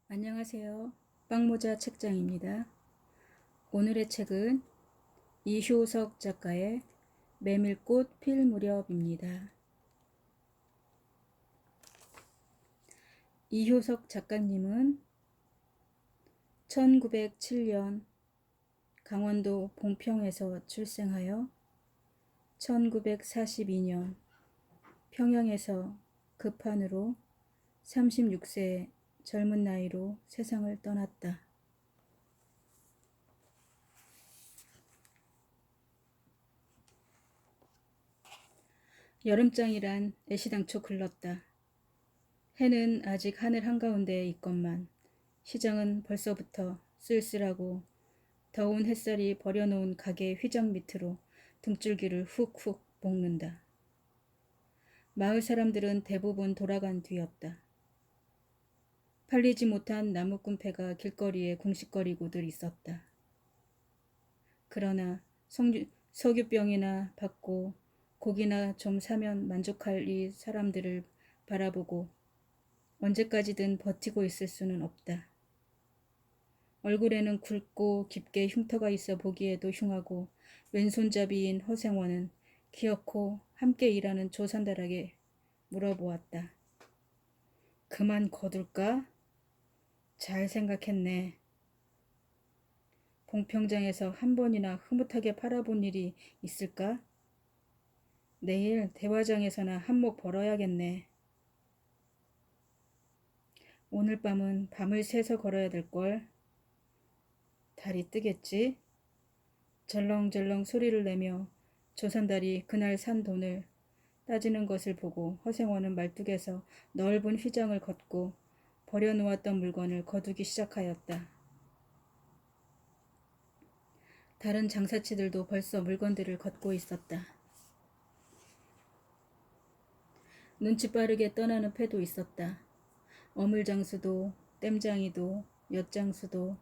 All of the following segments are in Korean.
안녕하세요. 빵모자 책장입니다. 오늘의 책은 이효석 작가의 메밀꽃 필 무렵입니다. 이효석 작가님은 1907년 강원도 봉평에서 출생하여 1942년 평양에서 급한으로 36세의 젊은 나이로 세상을 떠났다. 여름장이란 애시당초 글렀다. 해는 아직 하늘 한가운데에 있건만 시장은 벌써부터 쓸쓸하고 더운 햇살이 버려놓은 가게 휘장 밑으로 등줄기를 훅훅 볶는다. 마을 사람들은 대부분 돌아간 뒤였다. 팔리지 못한 나무꾼패가 길거리에 궁식거리고들 있었다. 그러나 석유병이나 받고 고기나 좀 사면 만족할 이 사람들을 바라보고 언제까지든 버티고 있을 수는 없다. 얼굴에는 굵고 깊게 흉터가 있어 보기에도 흉하고 왼손잡이인 허생원은 기어코 함께 일하는 조산달에게 물어보았다. 그만 거둘까? 잘 생각했네. 봉평장에서 한 번이나 흐뭇하게 팔아본 일이 있을까? 내일 대화장에서나 한몫 벌어야겠네. 오늘 밤은 밤을 새서 걸어야 될걸. 달이 뜨겠지? 절렁절렁 소리를 내며 조산달이 그날 산 돈을 따지는 것을 보고 허생원은 말뚝에서 넓은 휘장을 걷고 버려놓았던 물건을 거두기 시작하였다. 다른 장사치들도 벌써 물건들을 걷고 있었다. 눈치 빠르게 떠나는 패도 있었다. 어물장수도 땜장이도 엿장수도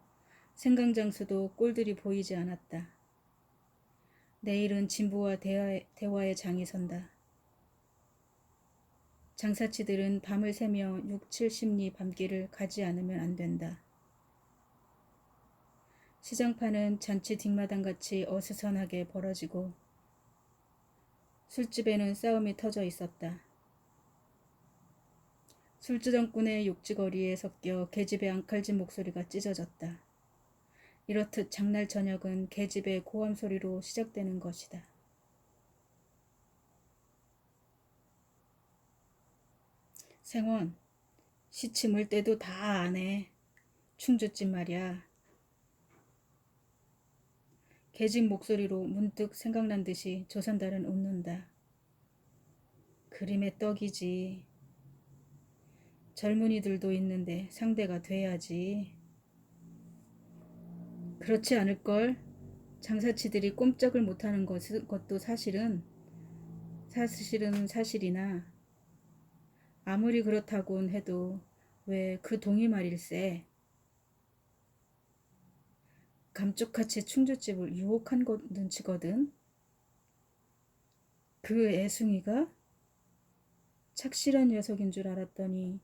생강장수도 꼴들이 보이지 않았다. 내일은 진부와 대화의 장이 선다. 장사치들은 밤을 새며 6, 70리 밤길을 가지 않으면 안 된다. 시장판은 잔치 뒷마당같이 어수선하게 벌어지고 술집에는 싸움이 터져 있었다. 술주정꾼의 욕지거리에 섞여 계집의 앙칼진 목소리가 찢어졌다. 이렇듯 장날 저녁은 계집의 고함 소리로 시작되는 것이다. 생원, 시침을 때도 다 아네. 충주집 말이야. 계집 목소리로 문득 생각난 듯이 조선달은 웃는다. 그림의 떡이지. 젊은이들도 있는데 상대가 돼야지. 그렇지 않을걸? 장사치들이 꼼짝을 못하는 것도 사실은 사실이나 아무리 그렇다곤 해도 왜 그 동이 말일세. 감쪽같이 충주집을 유혹한 것 눈치거든. 그 애숭이가 착실한 녀석인 줄 알았더니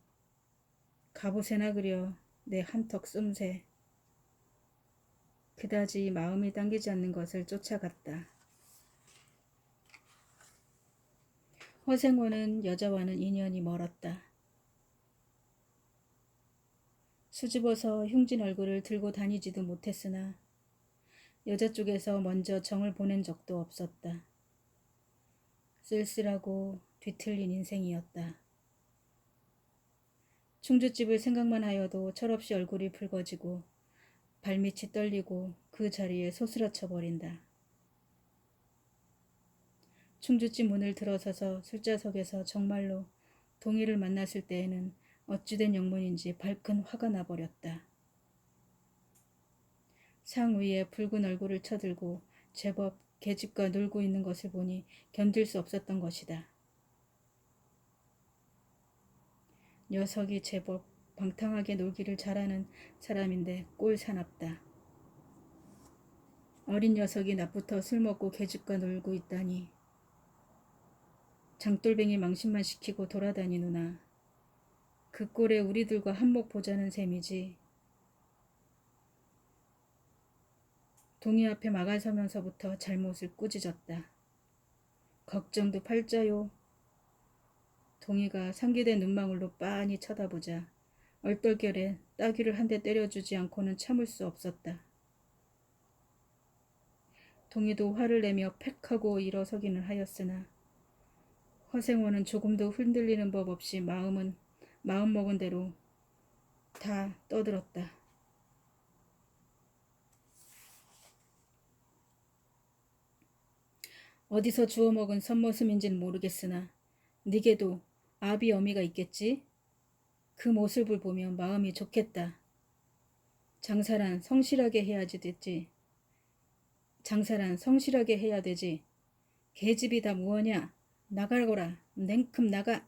갑옷에나 그려 내 한턱 쏨새. 그다지 마음이 당기지 않는 것을 쫓아갔다. 허생원은 여자와는 인연이 멀었다. 수줍어서 흉진 얼굴을 들고 다니지도 못했으나 여자 쪽에서 먼저 정을 보낸 적도 없었다. 쓸쓸하고 뒤틀린 인생이었다. 충주집을 생각만 하여도 철없이 얼굴이 붉어지고 발밑이 떨리고 그 자리에 소스라쳐 버린다. 충주집 문을 들어서서 술자석에서 정말로 동희를 만났을 때에는 어찌된 영문인지 발큰 화가 나버렸다. 상 위에 붉은 얼굴을 쳐들고 제법 계집과 놀고 있는 것을 보니 견딜 수 없었던 것이다. 녀석이 제법 방탕하게 놀기를 잘하는 사람인데 꼴 사납다. 어린 녀석이 낮부터 술 먹고 계집과 놀고 있다니. 장돌뱅이 망신만 시키고 돌아다니누나. 그 꼴에 우리들과 한몫 보자는 셈이지. 동희 앞에 막아서면서부터 잘못을 꾸짖었다. 걱정도 팔자요. 동희가 상기된 눈망울로 빤히 쳐다보자 얼떨결에 따귀를 한 대 때려주지 않고는 참을 수 없었다. 동희도 화를 내며 팩하고 일어서기는 하였으나 허생원은 조금도 흔들리는 법 없이 마음먹은 대로 다 떠들었다. 어디서 주워먹은 선머슴인지는 모르겠으나 네게도 아비 어미가 있겠지? 그 모습을 보면 마음이 좋겠다. 장사란 성실하게 해야지 됐지. 장사란 성실하게 해야 되지. 계집이 다 무엇냐? 나가거라. 냉큼 나가.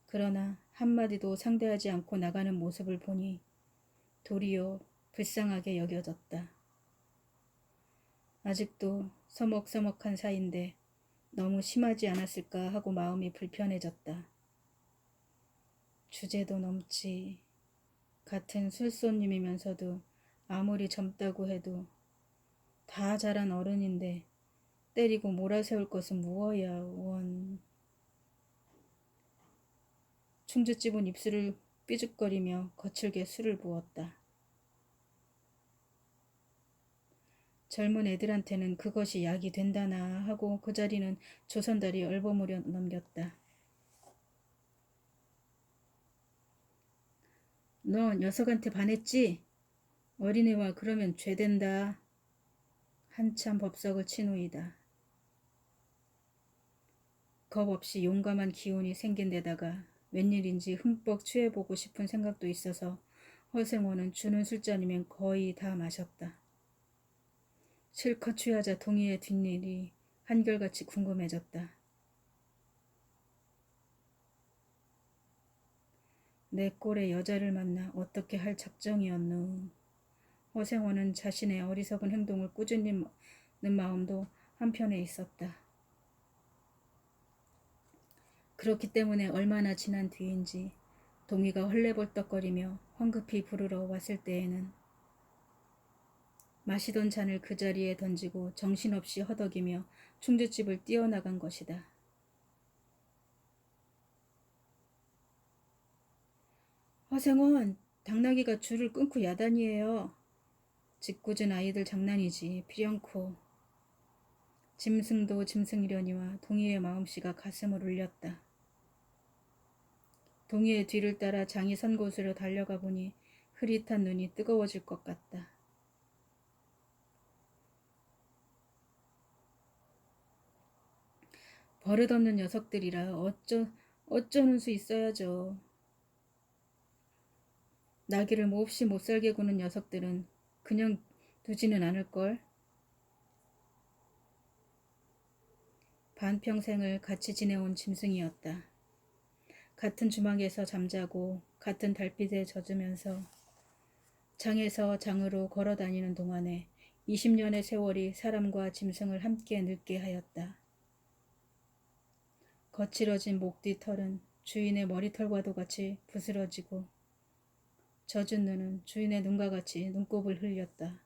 그러나 한마디도 상대하지 않고 나가는 모습을 보니 도리어 불쌍하게 여겨졌다. 아직도 서먹서먹한 사이인데 너무 심하지 않았을까 하고 마음이 불편해졌다. 주제도 넘지. 같은 술손님이면서도 아무리 젊다고 해도 다 자란 어른인데 때리고 몰아세울 것은 무엇이야 원. 충주집은 입술을 삐죽거리며 거칠게 술을 부었다. 젊은 애들한테는 그것이 약이 된다나 하고 그 자리는 조선달이 얼버무려 넘겼다. 너 녀석한테 반했지? 어린애와 그러면 죄된다. 한참 법석을 친 후이다. 겁 없이 용감한 기운이 생긴 데다가 웬일인지 흠뻑 취해보고 싶은 생각도 있어서 허생원은 주는 술잔이면 거의 다 마셨다. 실컷 취하자 동희의 뒷일이 한결같이 궁금해졌다. 내 꼴에 여자를 만나 어떻게 할 작정이었누. 허생원은 자신의 어리석은 행동을 꾸짖는 마음도 한편에 있었다. 그렇기 때문에 얼마나 지난 뒤인지 동희가 헐레벌떡거리며 황급히 부르러 왔을 때에는 마시던 잔을 그 자리에 던지고 정신없이 허덕이며 충주집을 뛰어나간 것이다. 허생원, 당나귀가 줄을 끊고 야단이에요. 짓궂은 아이들 장난이지 필연코. 짐승도 짐승이려니와 동희의 마음씨가 가슴을 울렸다. 동희의 뒤를 따라 장이 선 곳으로 달려가 보니 흐릿한 눈이 뜨거워질 것 같다. 버릇없는 녀석들이라 어쩌는 수 있어야죠. 나귀를 몹시 못살게 구는 녀석들은 그냥 두지는 않을걸. 반평생을 같이 지내온 짐승이었다. 같은 주막에서 잠자고 같은 달빛에 젖으면서 장에서 장으로 걸어다니는 동안에 20년의 세월이 사람과 짐승을 함께 늙게 하였다. 거칠어진 목뒤 털은 주인의 머리털과도 같이 부스러지고 젖은 눈은 주인의 눈과 같이 눈곱을 흘렸다.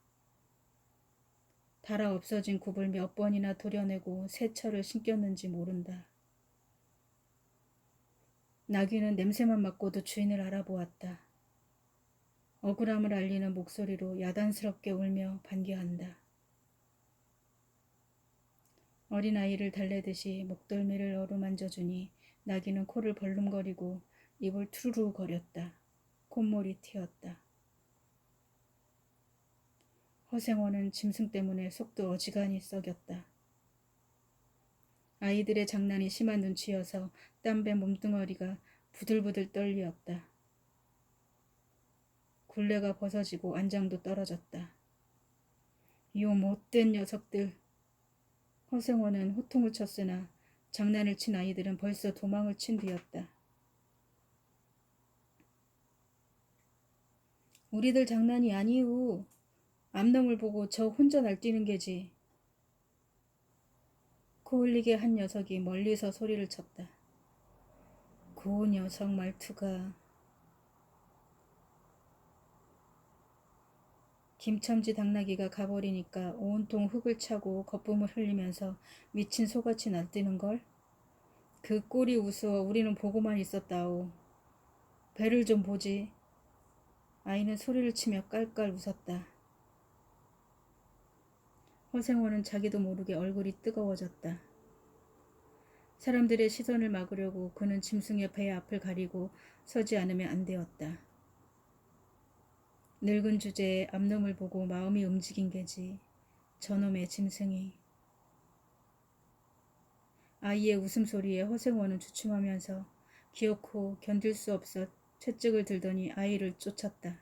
달아 없어진 굽을 몇 번이나 도려내고 새 철을 신겼는지 모른다. 나귀는 냄새만 맡고도 주인을 알아보았다. 억울함을 알리는 목소리로 야단스럽게 울며 반겨한다. 어린아이를 달래듯이 목덜미를 어루만져주니 나귀는 코를 벌름거리고 입을 투루루 거렸다. 콧물이 튀었다. 허생원은 짐승 때문에 속도 어지간히 썩였다. 아이들의 장난이 심한 눈치여서 땀배 몸뚱어리가 부들부들 떨리었다. 굴레가 벗어지고 안장도 떨어졌다. 이 못된 녀석들. 허생원은 호통을 쳤으나 장난을 친 아이들은 벌써 도망을 친 뒤였다. 우리들 장난이 아니오. 암놈을 보고 저 혼자 날뛰는 게지. 코 흘리게 한 녀석이 멀리서 소리를 쳤다. 그 녀석 말투가. 김첨지 당나귀가 가버리니까 온통 흙을 차고 거품을 흘리면서 미친 소같이 날뛰는걸. 그 꼴이 우스워 우리는 보고만 있었다오. 배를 좀 보지. 아이는 소리를 치며 깔깔 웃었다. 허생원은 자기도 모르게 얼굴이 뜨거워졌다. 사람들의 시선을 막으려고 그는 짐승의 배 앞을 가리고 서지 않으면 안 되었다. 늙은 주제에 앞놈을 보고 마음이 움직인 게지. 저놈의 짐승이. 아이의 웃음소리에 허생원은 주춤하면서 기어코 견딜 수 없어 채찍을 들더니 아이를 쫓았다.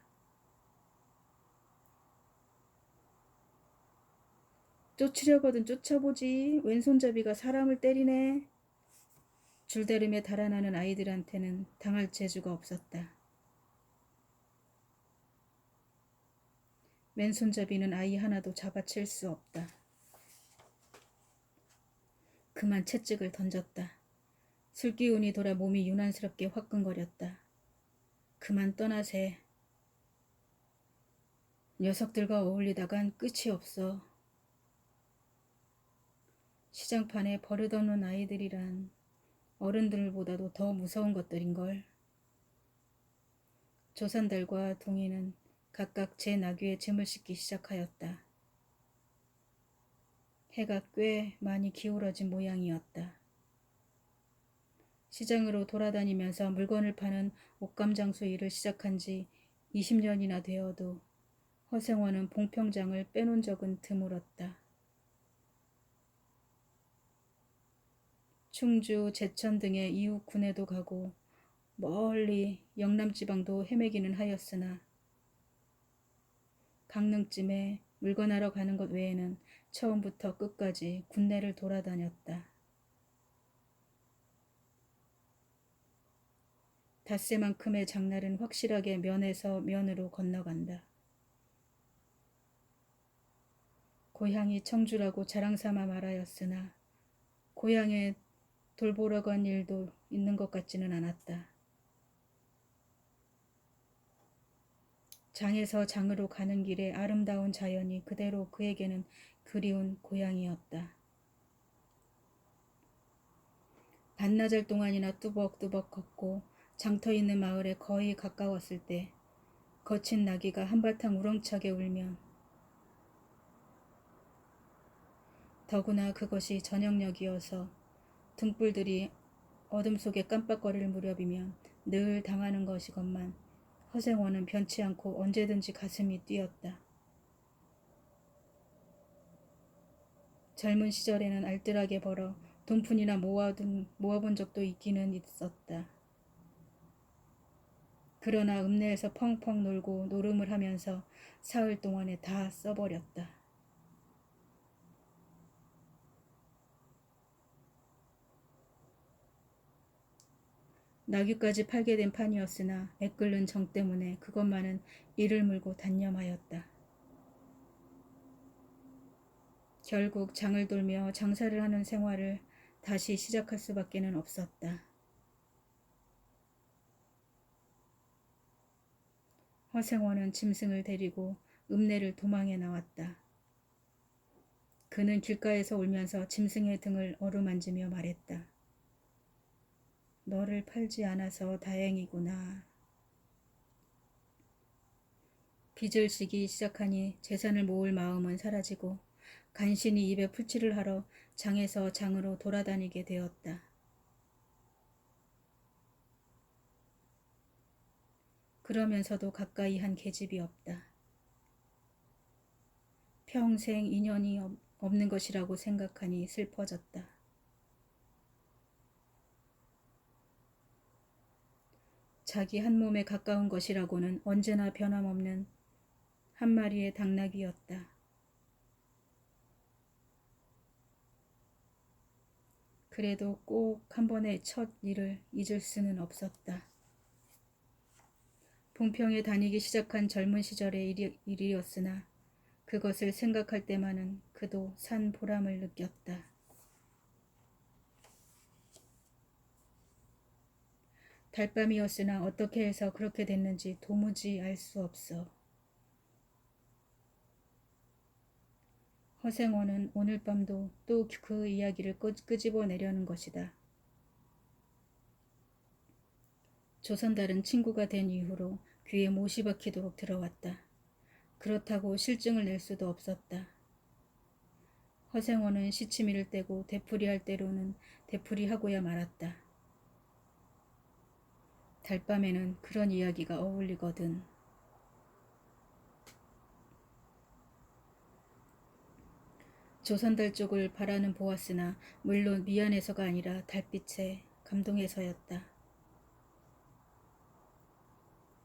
쫓으려거든 쫓아보지. 왼손잡이가 사람을 때리네. 줄다름에 달아나는 아이들한테는 당할 재주가 없었다. 맨손잡이는 아이 하나도 잡아챌 수 없다. 그만 채찍을 던졌다. 술기운이 돌아 몸이 유난스럽게 화끈거렸다. 그만 떠나세. 녀석들과 어울리다간 끝이 없어. 시장판에 버릇없는 아이들이란 어른들보다도 더 무서운 것들인걸. 조산들과 동이는 각각 제 나귀에 짐을 싣기 시작하였다. 해가 꽤 많이 기울어진 모양이었다. 시장으로 돌아다니면서 물건을 파는 옷감장수 일을 시작한 지 20년이나 되어도 허생원은 봉평장을 빼놓은 적은 드물었다. 충주, 제천 등의 이웃 군에도 가고 멀리 영남지방도 헤매기는 하였으나 강릉쯤에 물건하러 가는 것 외에는 처음부터 끝까지 군내를 돌아다녔다. 닷새만큼의 장날은 확실하게 면에서 면으로 건너간다. 고향이 청주라고 자랑삼아 말하였으나 고향에 돌보러 간 일도 있는 것 같지는 않았다. 장에서 장으로 가는 길에 아름다운 자연이 그대로 그에게는 그리운 고향이었다. 반나절 동안이나 뚜벅뚜벅 걷고 장터 있는 마을에 거의 가까웠을 때 거친 나귀가 한바탕 우렁차게 울면, 더구나 그것이 저녁녘이어서 등불들이 어둠 속에 깜빡거릴 무렵이면 늘 당하는 것이건만 허생원은 변치 않고 언제든지 가슴이 뛰었다. 젊은 시절에는 알뜰하게 벌어 돈푼이나 모아본 적도 있기는 있었다. 그러나 읍내에서 펑펑 놀고 노름을 하면서 사흘 동안에 다 써버렸다. 나귀까지 팔게 된 판이었으나 애끓는 정 때문에 그것만은 이를 물고 단념하였다. 결국 장을 돌며 장사를 하는 생활을 다시 시작할 수밖에는 없었다. 허생원은 짐승을 데리고 읍내를 도망해 나왔다. 그는 길가에서 울면서 짐승의 등을 어루만지며 말했다. 너를 팔지 않아서 다행이구나. 빚을 지기 시작하니 재산을 모을 마음은 사라지고 간신히 입에 풀칠을 하러 장에서 장으로 돌아다니게 되었다. 그러면서도 가까이 한 계집이 없다. 평생 인연이 없는 것이라고 생각하니 슬퍼졌다. 자기 한 몸에 가까운 것이라고는 언제나 변함없는 한 마리의 당나귀였다. 그래도 꼭 한 번의 첫 일을 잊을 수는 없었다. 봉평에 다니기 시작한 젊은 시절의 일이었으나 그것을 생각할 때만은 그도 산 보람을 느꼈다. 달밤이었으나 어떻게 해서 그렇게 됐는지 도무지 알 수 없어. 허생원은 오늘 밤도 또 그 이야기를 끄집어내려는 것이다. 조선달은 친구가 된 이후로 귀에 못이 박히도록 들어왔다. 그렇다고 실증을 낼 수도 없었다. 허생원은 시치미를 떼고 되풀이할 때로는 되풀이하고야 말았다. 달밤에는 그런 이야기가 어울리거든. 조선달 쪽을 바라는 보았으나 물론 미안해서가 아니라 달빛에 감동해서였다.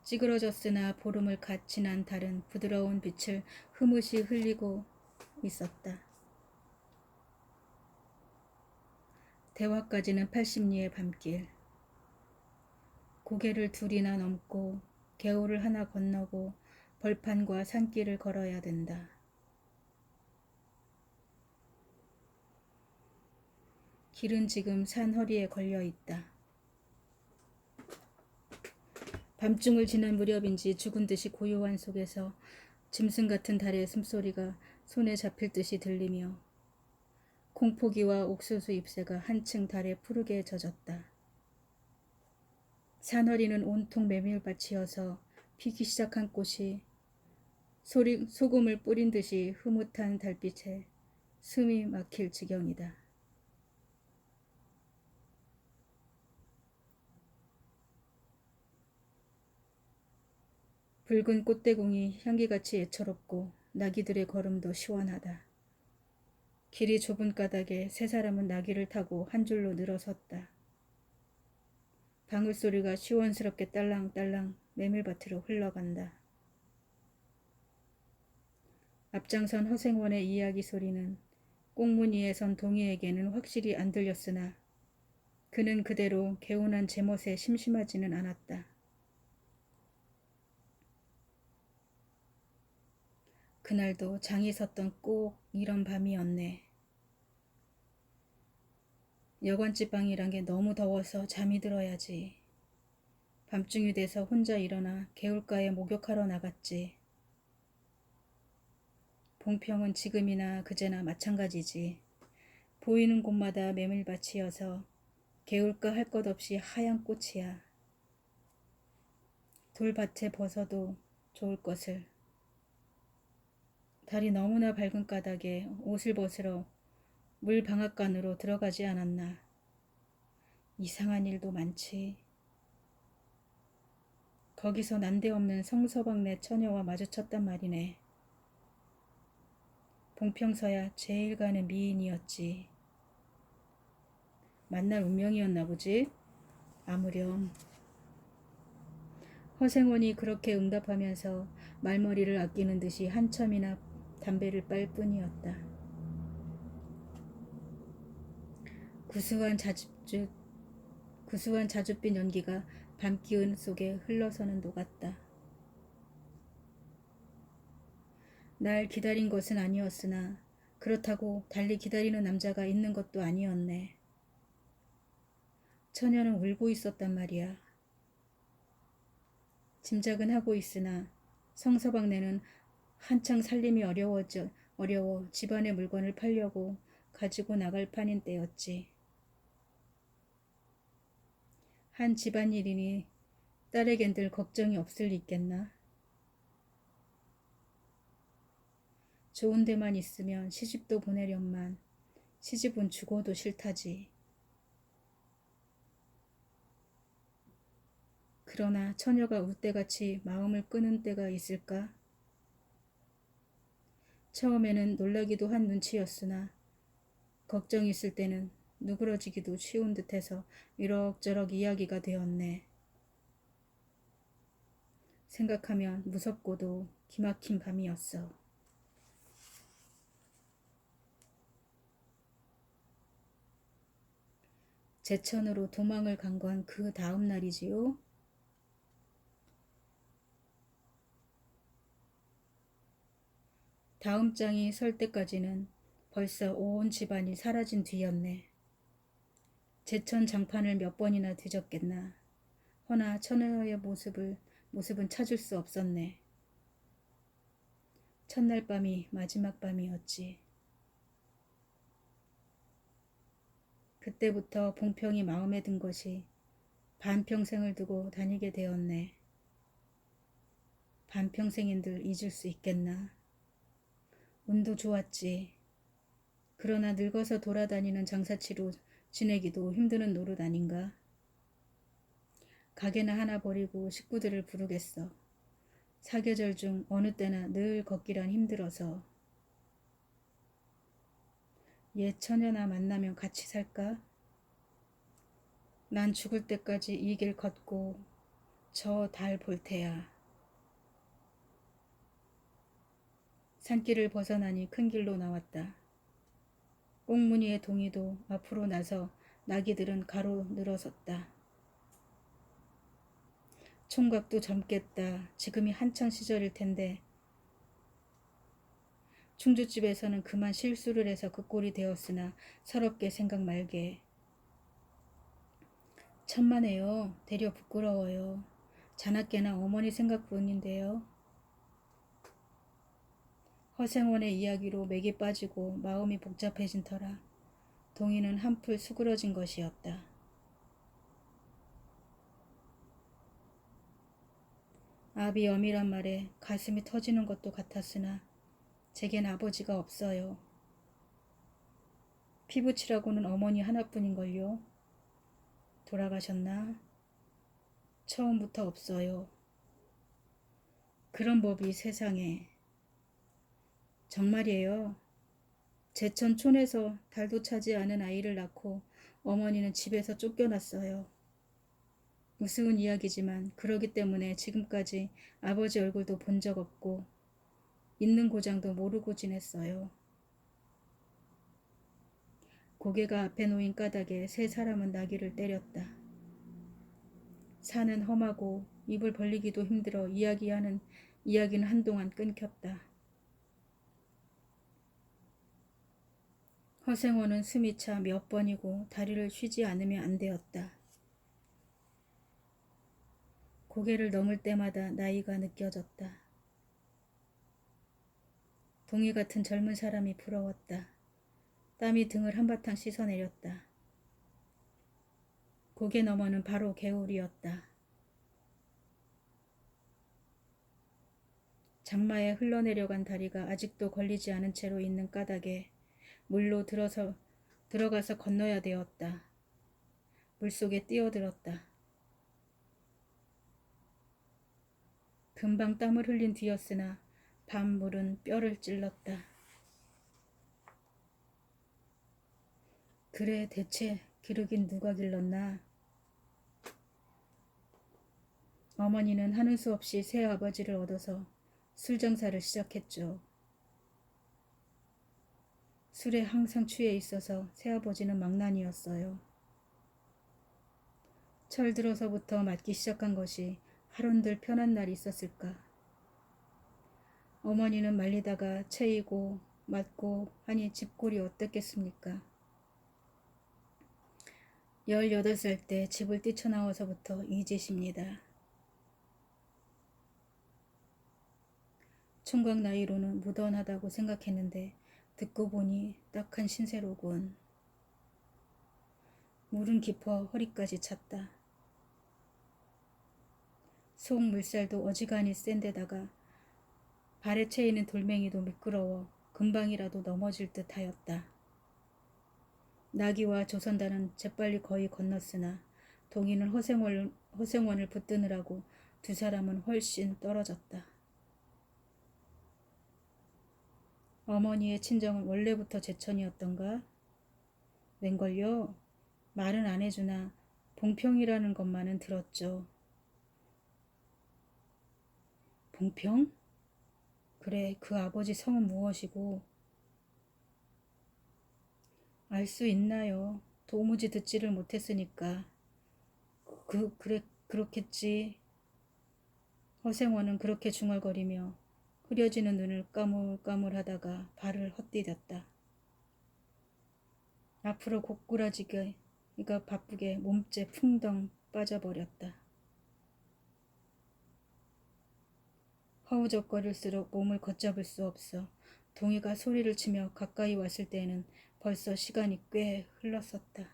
찌그러졌으나 보름을 갓 지난 달은 부드러운 빛을 흐뭇이 흘리고 있었다. 대화까지는 80리의 밤길. 고개를 둘이나 넘고 개울을 하나 건너고 벌판과 산길을 걸어야 된다. 길은 지금 산 허리에 걸려 있다. 밤중을 지난 무렵인지 죽은 듯이 고요한 속에서 짐승 같은 달의 숨소리가 손에 잡힐 듯이 들리며 콩포기와 옥수수 잎새가 한층 달에 푸르게 젖었다. 산허리는 온통 메밀밭이어서 피기 시작한 꽃이 소금을 뿌린 듯이 흐뭇한 달빛에 숨이 막힐 지경이다. 붉은 꽃대궁이 향기같이 애처롭고 나귀들의 걸음도 시원하다. 길이 좁은 까닭에 세 사람은 나귀를 타고 한 줄로 늘어섰다. 방울소리가 시원스럽게 딸랑딸랑 메밀밭으로 흘러간다. 앞장선 허생원의 이야기 소리는 꽁무니에 선 동희에게는 확실히 안 들렸으나 그는 그대로 개운한 제멋에 심심하지는 않았다. 그날도 장이 섰던 꼭 이런 밤이었네. 여관집 방이란 게 너무 더워서 잠이 들어야지. 밤중이 돼서 혼자 일어나 개울가에 목욕하러 나갔지. 봉평은 지금이나 그제나 마찬가지지. 보이는 곳마다 메밀밭이어서 개울가 할 것 없이 하얀 꽃이야. 돌밭에 벗어도 좋을 것을. 달이 너무나 밝은 까닭에 옷을 벗으러 물 방앗간으로 들어가지 않았나. 이상한 일도 많지. 거기서 난데없는 성서방네 처녀와 마주쳤단 말이네. 봉평서야 제일 가는 미인이었지. 만날 운명이었나 보지? 아무렴. 허생원이 그렇게 응답하면서 말머리를 아끼는 듯이 한참이나 담배를 빨 뿐이었다. 구수한 자줏빛 연기가 밤기운 속에 흘러서는 녹았다. 날 기다린 것은 아니었으나 그렇다고 달리 기다리는 남자가 있는 것도 아니었네. 처녀는 울고 있었단 말이야. 짐작은 하고 있으나 성서방네는 한창 살림이 어려워 집안의 물건을 팔려고 가지고 나갈 판인 때였지. 한 집안일이니 딸에겐들 걱정이 없을 리 있겠나. 좋은 데만 있으면 시집도 보내련만 시집은 죽어도 싫다지. 그러나 처녀가 울 때같이 마음을 끄는 때가 있을까? 처음에는 놀라기도 한 눈치였으나 걱정이 있을 때는 누그러지기도 쉬운 듯해서 이럭저럭 이야기가 되었네. 생각하면 무섭고도 기막힌 밤이었어. 제천으로 도망을 간 건 그 다음 날이지요. 다음 장이 설 때까지는 벌써 온 집안이 사라진 뒤였네. 제천 장판을 몇 번이나 뒤졌겠나. 허나 처녀의 모습은 찾을 수 없었네. 첫날 밤이 마지막 밤이었지. 그때부터 봉평이 마음에 든 것이 반평생을 두고 다니게 되었네. 반평생인들 잊을 수 있겠나. 운도 좋았지. 그러나 늙어서 돌아다니는 장사치로 지내기도 힘드는 노릇 아닌가. 가게나 하나 버리고 식구들을 부르겠어. 사계절 중 어느 때나 늘 걷기란 힘들어서. 옛 처녀나 만나면 같이 살까? 난 죽을 때까지 이 길 걷고 저 달 볼 테야. 산길을 벗어나니 큰 길로 나왔다. 꽁무니의 동이도 앞으로 나서 나귀들은 가로 늘어섰다. 총각도 젊겠다. 지금이 한창 시절일 텐데. 충주집에서는 그만 실수를 해서 그 꼴이 되었으나 서럽게 생각 말게. 천만에요. 되려 부끄러워요. 자나깨나 어머니 생각뿐인데요. 허생원의 이야기로 맥이 빠지고 마음이 복잡해진 터라 동이는 한풀 수그러진 것이었다. 아비 엄이란 말에 가슴이 터지는 것도 같았으나 제겐 아버지가 없어요. 피부치라고는 어머니 하나뿐인걸요. 돌아가셨나? 처음부터 없어요. 그런 법이 세상에. 정말이에요. 제천 촌에서 달도 차지 않은 아이를 낳고 어머니는 집에서 쫓겨났어요. 우스운 이야기지만 그러기 때문에 지금까지 아버지 얼굴도 본 적 없고 있는 고장도 모르고 지냈어요. 고개가 앞에 놓인 까닭에 세 사람은 나귀를 때렸다. 산은 험하고 입을 벌리기도 힘들어 이야기는 한동안 끊겼다. 허생원은 숨이 차 몇 번이고 다리를 쉬지 않으면 안 되었다. 고개를 넘을 때마다 나이가 느껴졌다. 동이 같은 젊은 사람이 부러웠다. 땀이 등을 한바탕 씻어내렸다. 고개 너머는 바로 개울이었다. 장마에 흘러내려간 다리가 아직도 걸리지 않은 채로 있는 까닭에 물로 들어가서 건너야 되었다. 물속에 뛰어들었다. 금방 땀을 흘린 뒤였으나 밤물은 뼈를 찔렀다. 그래 대체 기르긴 누가 길렀나. 어머니는 하는 수 없이 새 아버지를 얻어서 술 장사를 시작했죠. 술에 항상 취해 있어서 새아버지는 망난이었어요. 철들어서부터 맞기 시작한 것이 하룬들 편한 날이 있었을까. 어머니는 말리다가 채이고 맞고 하니 집골이 어떻겠습니까. 18살 때 집을 뛰쳐나와서부터 이 짓입니다. 총각 나이로는 무던하다고 생각했는데 듣고 보니 딱한 신세로군. 물은 깊어 허리까지 찼다. 속 물살도 어지간히 센 데다가 발에 채이는 돌멩이도 미끄러워 금방이라도 넘어질 듯 하였다. 나귀와 조선단은 재빨리 거의 건넜으나 동이는 허생원을 붙드느라고 두 사람은 훨씬 떨어졌다. 어머니의 친정은 원래부터 제천이었던가? 웬걸요? 말은 안 해주나 봉평이라는 것만은 들었죠. 봉평? 그래, 그 아버지 성은 무엇이고? 알 수 있나요? 도무지 듣지를 못했으니까. 그래, 그렇겠지. 허생원은 그렇게 중얼거리며 흐려지는 눈을 까물까물하다가 발을 헛디뎠다. 앞으로 고꾸라지게 이가 바쁘게 몸째 풍덩 빠져버렸다. 허우적거릴수록 몸을 걷잡을 수 없어 동이가 소리를 치며 가까이 왔을 때에는 벌써 시간이 꽤 흘렀었다.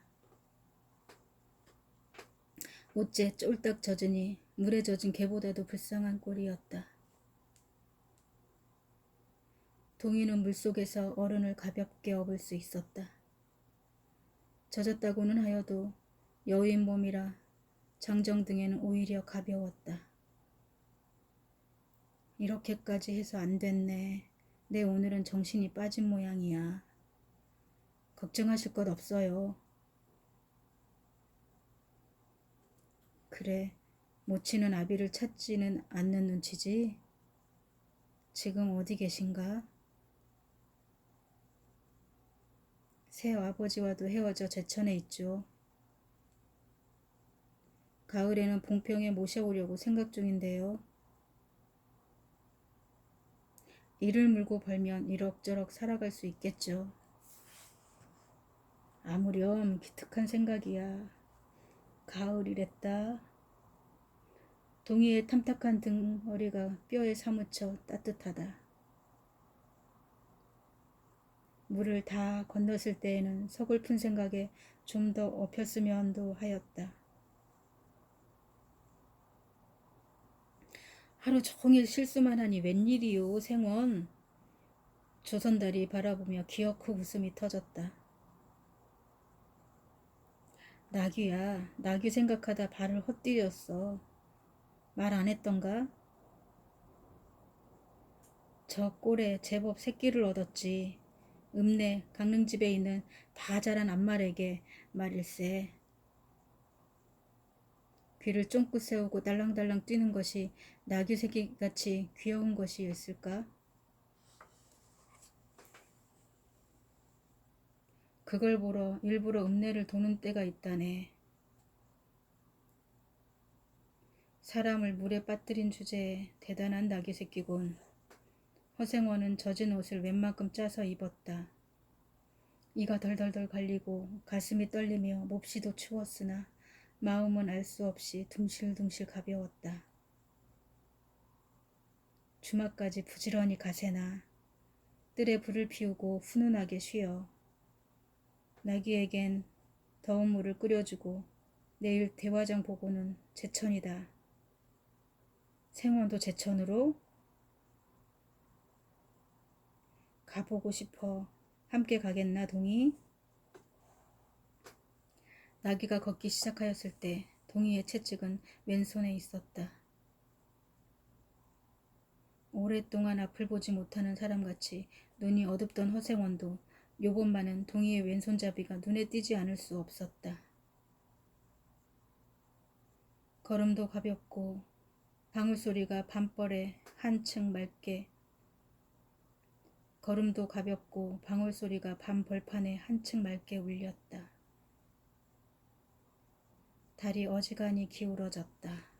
옷째 쫄딱 젖으니 물에 젖은 개보다도 불쌍한 꼴이었다. 동이는 물속에서 어른을 가볍게 업을 수 있었다. 젖었다고는 하여도 여인 몸이라 장정등에는 오히려 가벼웠다. 이렇게까지 해서 안 됐네. 내 오늘은 정신이 빠진 모양이야. 걱정하실 것 없어요. 그래, 모치는 아비를 찾지는 않는 눈치지? 지금 어디 계신가? 새 아버지와도 헤어져 제천에 있죠. 가을에는 봉평에 모셔오려고 생각 중인데요. 이를 물고 벌면 이럭저럭 살아갈 수 있겠죠. 아무렴 기특한 생각이야. 가을이랬다. 동이의 탐탁한 등허리가 뼈에 사무쳐 따뜻하다. 물을 다 건넜을 때에는 서글픈 생각에 좀 더 업혔으면도 하였다. 하루 종일 실수만 하니 웬일이요, 생원. 조선달이 바라보며 기어코 웃음이 터졌다. 나귀야, 나귀 생각하다 발을 헛디뎠어. 말 안 했던가? 저 꼴에 제법 새끼를 얻었지. 읍내 강릉집에 있는 다 자란 암말에게 말일세. 귀를 쫑긋 세우고 달랑달랑 뛰는 것이 나귀 새끼같이 귀여운 것이었을까? 그걸 보러 일부러 읍내를 도는 때가 있다네. 사람을 물에 빠뜨린 주제에 대단한 나귀 새끼군. 허생원은 젖은 옷을 웬만큼 짜서 입었다. 이가 덜덜덜 갈리고 가슴이 떨리며 몹시도 추웠으나 마음은 알 수 없이 둥실둥실 가벼웠다. 주막까지 부지런히 가세나. 뜰에 불을 피우고 훈훈하게 쉬어. 나귀에겐 더운 물을 끓여주고 내일 대화장 보고는 제천이다. 생원도 제천으로? 가보고 싶어. 함께 가겠나, 동이? 나귀가 걷기 시작하였을 때 동이의 채찍은 왼손에 있었다. 오랫동안 앞을 보지 못하는 사람같이 눈이 어둡던 허생원도 요번만은 동이의 왼손잡이가 눈에 띄지 않을 수 없었다. 걸음도 가볍고 방울소리가 밤벌에 한층 맑게 밤벌판에 한층 맑게 울렸다. 달이 어지간히 기울어졌다.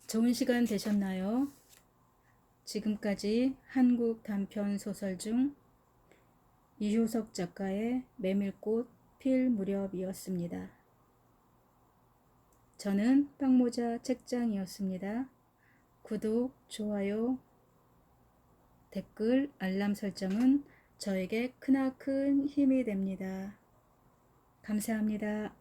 좋은 시간 되셨나요? 지금까지 한국 단편 소설 중 이효석 작가의 메밀꽃 필 무렵이었습니다. 저는 빵모자 책장이었습니다. 구독, 좋아요, 댓글, 알람 설정은 저에게 크나큰 힘이 됩니다. 감사합니다.